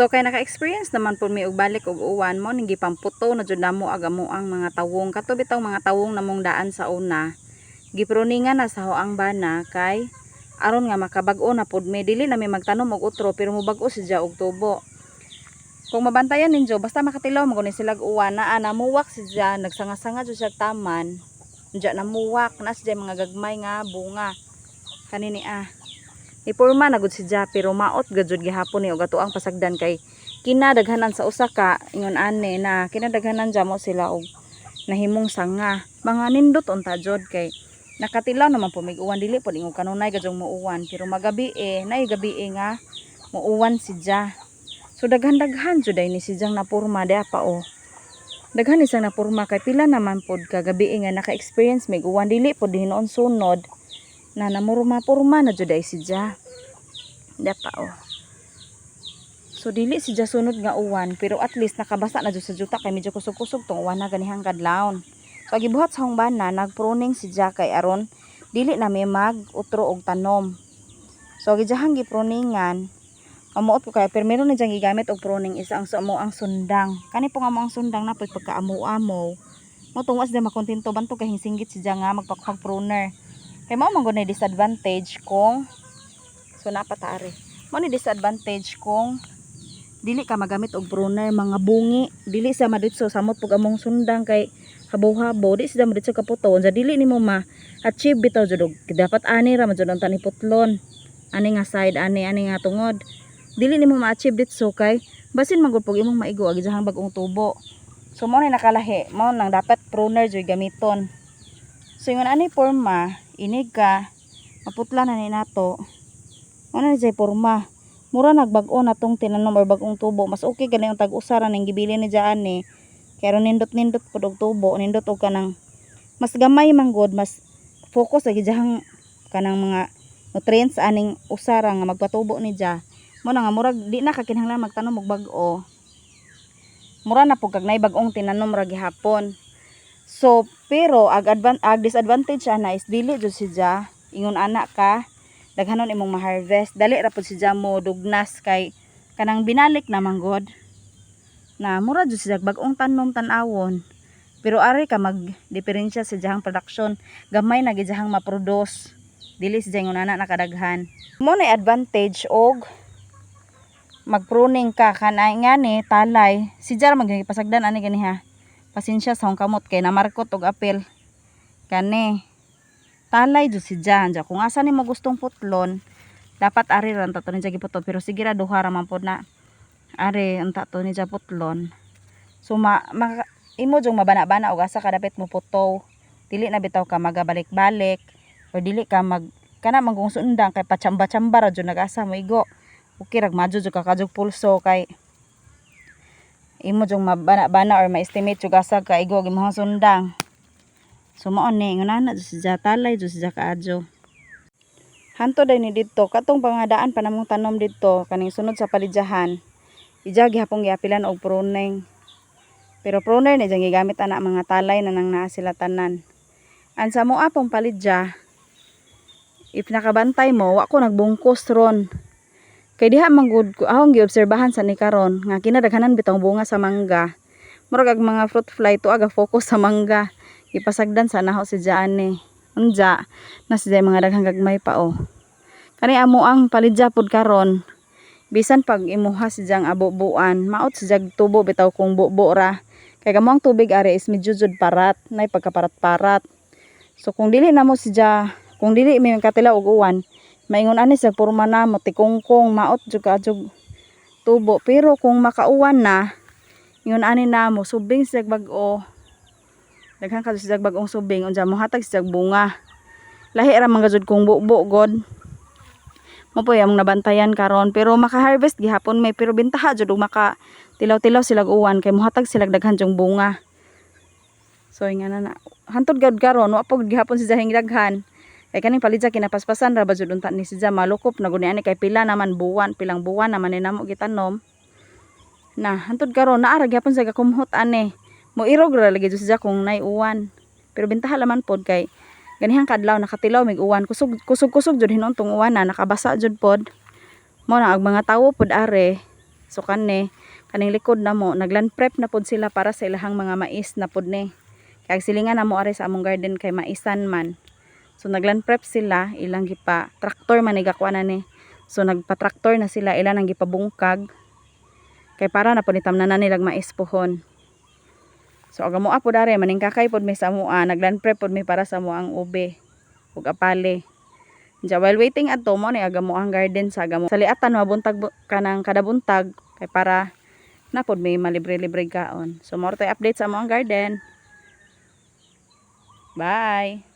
So kay naka-experience naman po mi og balik og uwan mo ning gipamputo na jud namo agamo ang mga tawong kato bitaw mga tawong namong daan sa una. Gipruningan na sa hoang bana kay aron nga makabag-o na pud mi dili na mi magtanom og utro pero mobag-o siya og tubo. Kung mabantayan ninyo basta makatilaw mo ni sila uwan na namuwak siya nagsanga-sanga jud siya taman. Diya namuwak na siya mga gagmay nga bunga. Kanini Ipurma na gud siya pero maot gajud gihapon ni og ato ang pasagdan kay kinadaghanan sa usa ka ingon ani na kinadaghanan jamo sila og nahimong sanga. Mga nindot unta jud kay nakatilaw naman po mig uwan dili pod ingog kanunay gajong muuwan pero magabi nay gabi nga muuwan siya. So daghan-daghan jud ni siyang napurma dia pa Daghan isang napurma kay pila naman pod kagabi nga naka-experience mig uwan dili pod hinoon sunod na namurma-purma na jud ay siya. Dia pa So dili siya sunod nga uwan pero at least nakabasa na jud sa juta kay medyo kusog-kusog tong uwan na ganihang kadlawon. So gibuhat sa hungbana nagpruning siya kay aron dili na may mag-utro og tanom. So gidjahang gipruningan amuot ko kay pero meron na diyang gigamit og pruning isa ang sumo ang sundang. Kani po nga mo ang sundang na pagka-amo-amo. Mo tungwas di makontento banto kay hinsinggit siya nga magpakpag pruner. Kay mao man gud na disadvantage kung so napataari. Mo ni disadvantage kung dili ka magamit og pruner mga bungi, dili sa maditso samot pug among sundang kay habaw-habaw, di sa maditso kaputon, sa dili nimo ma-achieve bitaw jud dapat ani ra man jud ang taniputlon. Ani nga side, ani nga tungod. Dili nimo ma-achieve ditso kay basin man gud pug imong maigo ag jahang bag-ong tubo. So mo ni nakalahi, mo nang dapat pruner jud gamiton. So ingon ani porma inig ka maputla na ni nato ano na jay porma mura nagbag-o na tong tinanom or bagong tubo mas okay gani ang tag-usara ning gibili ni dyan kaya nindot pud og tubo nindot og kanang mas gamay man gud mas focus lagi dyan kanang mga nutrients aning usara nga magpatubo ni dyan mo na nga murag di na kakinahanglan magtanom og bag-o mura na pud kag nay bag-ong tinanom ra gihapon. So pero ag disadvantage ana is dili jud siya ingon ana ka daghanon imong ma-harvest dali ra pud siya mo dugnas kay kanang binalik na manggod na mura jud siya bag-ong tanom tan-awon pero ari ka mag-diferensya sa jahang production gamay na gid jahang ma-produce dili siya ingon ana nakadaghan mo na advantage og mag-pruning ka kanay ngani talay siya ra magpasagdan ani ganiha. Pasensya sa hong kamot kay namarkot og apel. Kani talay jud si Jan. Kung asa nimo gustong putlon, dapat ari ra tato ni giputon pero sige ra duha ra man pod na. Ari unta to ni putlon. So imo jung mabana-bana og asa ka dapat mo puto. Dili na bitaw ka magabalik-balik o dili ka kana magong sundang kay pachamba-chamba ra jud nag-asa mo igo. Okay rag madyo jud ka kajog pulso kay imo jung mabana-bana or ma-estimate jud asa ka igog imong sundang. So mao ni ngunana jud siya talay jud siya kaadyo. Hanto day ni didto katong pangadaan pa namong tanom didto kaning sunod sa palidyahan. Ija gihapon giapilan og pruning. Pero pruner ni jang gigamit ana mga talay na nang naa sila tanan. An sa mo apong palidya if nakabantay mo wa ko nagbungkos ron. Kay diha manggod ko ahong giobserbahan sa ni karon nga kinadaghanan bitong bunga sa mangga. Murag ag mga fruit fly to aga focus sa mangga. Ipasagdan sa naho si Jaane. Unja na siya mga daghang gagmay pa Kani amo ang palidya pod karon. Bisan pag imuha si jang abo-buan, maot si jag tubo bitaw kung bubo ra. Kay kamo ang tubig are is medyo jud parat, nay pagkaparat-parat. So kung dili namo kung dili may katilaw og uwan, maingon ani sa purma na mo tikongkong maot jud ka tubo pero kung makauwan na ingon ani na mo subing sa bag-o daghan ka sa bag-ong subing unsa mohatag sa bunga lahi ra man gajud kung bubo god mo po yung nabantayan karon pero maka-harvest gihapon may pero bintaha jud og maka tilaw-tilaw sila uwan kay mohatag sila daghan jung bunga. So ingana na hantod gad karon wa pud gihapon si jahing daghan. Kay kaning palidya kinapaspasan ra ba jud unta ni siya malukop na guni ani kay pilang buwan naman ni namo gitanom. Na hantod karon naa ra gyapon sa gakumhot ani. Mo irog ra lagi jud siya kung nay uwan. Pero bintaha laman pod kay ganihang kadlaw nakatilaw mig uwan kusog jud hinuon tong uwan na nakabasa jud pod. Mo na ang mga tawo pod are So kaning likod na mo nagland prep na pod sila para sa ilahang mga mais na pod ni. Kaya silingan na mo ari sa among garden kay maisan man. So nagland prep sila, ilang gipa tractor man igakuha na ni. So nagpa-tractor na sila, ilan ang gipabungkag. Kay para na pod itamnan na nilag mais pohon. So aga mo po dare maning kakay pod mi sa amoa, nagland prep pod mi para sa amoang ube ug apale. Ja while waiting adto mo ni aga mo ang garden sa aga mo. Saliatan mabuntag kanang kada buntag kay para na pod may malibre-libre kaon. So more tay update sa amoang garden. Bye.